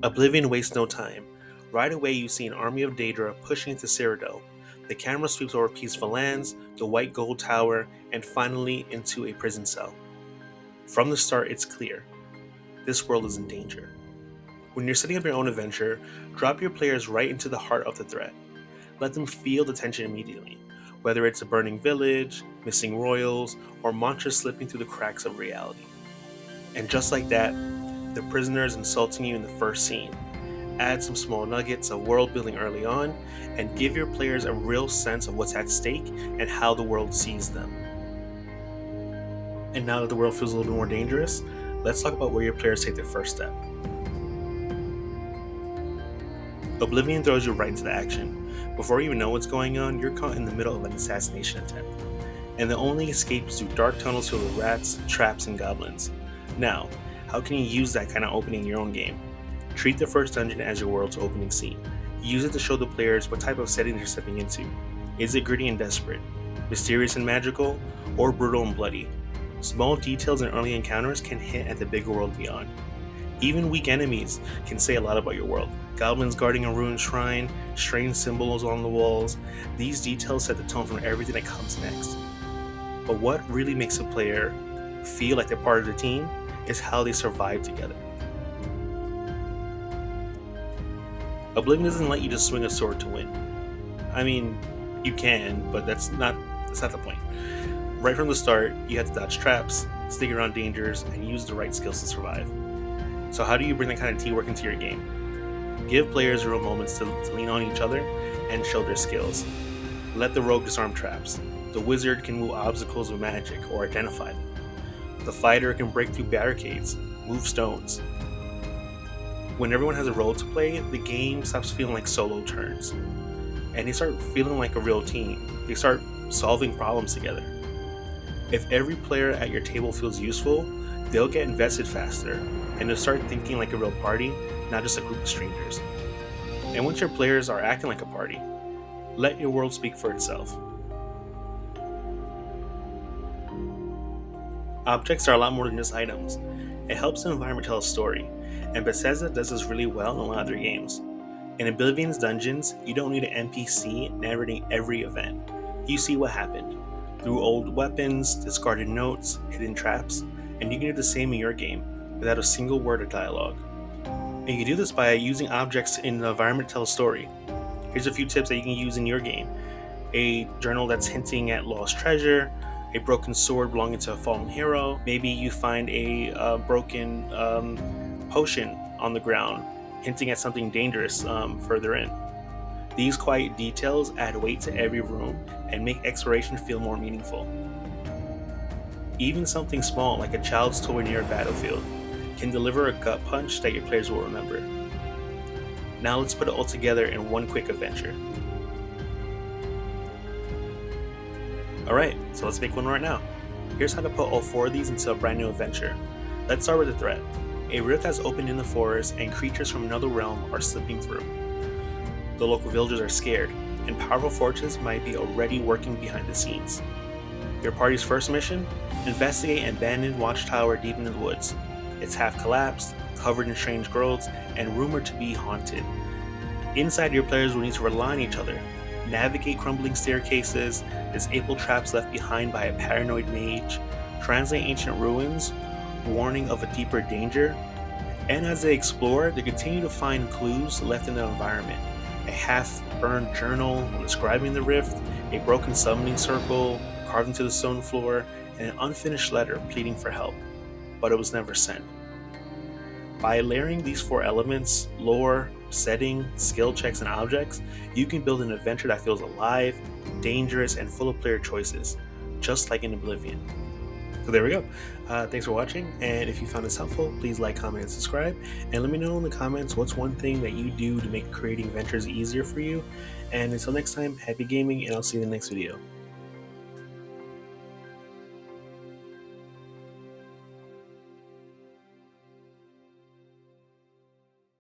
Oblivion wastes no time. Right away, you see an army of Daedra pushing into Cyrodiil. The camera sweeps over peaceful lands, the white gold tower, and finally into a prison cell. From the start, it's clear this world is in danger. When you're setting up your own adventure, drop your players right into the heart of the threat. Let them feel the tension immediately, whether it's a burning village, missing royals, or monsters slipping through the cracks of reality. And just like that, the prisoner is insulting you in the first scene. Add some small nuggets of world building early on, and give your players a real sense of what's at stake and how the world sees them. And now that the world feels a little bit more dangerous, let's talk about where your players take their first step. Oblivion throws you right into the action. Before you even know what's going on, you're caught in the middle of an assassination attempt. And the only escape is through dark tunnels filled with rats, traps, and goblins. Now, how can you use that kind of opening in your own game? Treat the first dungeon as your world's opening scene. Use it to show the players what type of setting they're stepping into. Is it gritty and desperate, mysterious and magical, or brutal and bloody? Small details in early encounters can hint at the bigger world beyond. Even weak enemies can say a lot about your world. Goblins guarding a ruined shrine, strange symbols on the walls, these details set the tone for everything that comes next. But what really makes a player feel like they're part of the team is how they survive together. Oblivion doesn't let you just swing a sword to win. I mean, you can, but that's not the point. Right from the start, you have to dodge traps, stick around dangers, and use the right skills to survive. So how do you bring that kind of teamwork into your game? Give players real moments to lean on each other and show their skills. Let the rogue disarm traps. The wizard can move obstacles with magic or identify them. The fighter can break through barricades, move stones. When everyone has a role to play, the game stops feeling like solo turns. And they start feeling like a real team. They start solving problems together. If every player at your table feels useful, they'll get invested faster, and they'll start thinking like a real party, not just a group of strangers. And once your players are acting like a party, let your world speak for itself. Objects are a lot more than just items. It helps the environment tell a story, and Bethesda does this really well in a lot of their games. In Oblivion's dungeons, you don't need an NPC narrating every event. You see what happened through old weapons, discarded notes, hidden traps, and you can do the same in your game without a single word of dialogue. And you can do this by using objects in the environment to tell a story. Here's a few tips that you can use in your game. A journal that's hinting at lost treasure, a broken sword belonging to a fallen hero. Maybe you find a broken potion on the ground, hinting at something dangerous further in. These quiet details add weight to every room and make exploration feel more meaningful. Even something small like a child's toy near a battlefield can deliver a gut punch that your players will remember. Now let's put it all together in one quick adventure. Alright, so let's make one right now. Here's how to put all 4 of these into a brand new adventure. Let's start with the threat. A rift has opened in the forest and creatures from another realm are slipping through. The local villagers are scared, and powerful forces might be already working behind the scenes. Your party's first mission? Investigate an abandoned watchtower deep in the woods. It's half collapsed, covered in strange growths, and rumored to be haunted. Inside, your players will need to rely on each other, navigate crumbling staircases, disable traps left behind by a paranoid mage, translate ancient ruins, warning of a deeper danger, and as they explore, they continue to find clues left in the environment. A half-burned journal describing the rift, a broken summoning circle carved into the stone floor, and an unfinished letter pleading for help, but it was never sent. By layering these 4 elements, lore, setting, skill checks, and objects, you can build an adventure that feels alive, dangerous, and full of player choices, just like in Oblivion. So there we go. Thanks for watching, and if you found this helpful, please like, comment, and subscribe, and let me know in the comments what's one thing that you do to make creating adventures easier for you. And until next time, happy gaming, and I'll see you in the next video.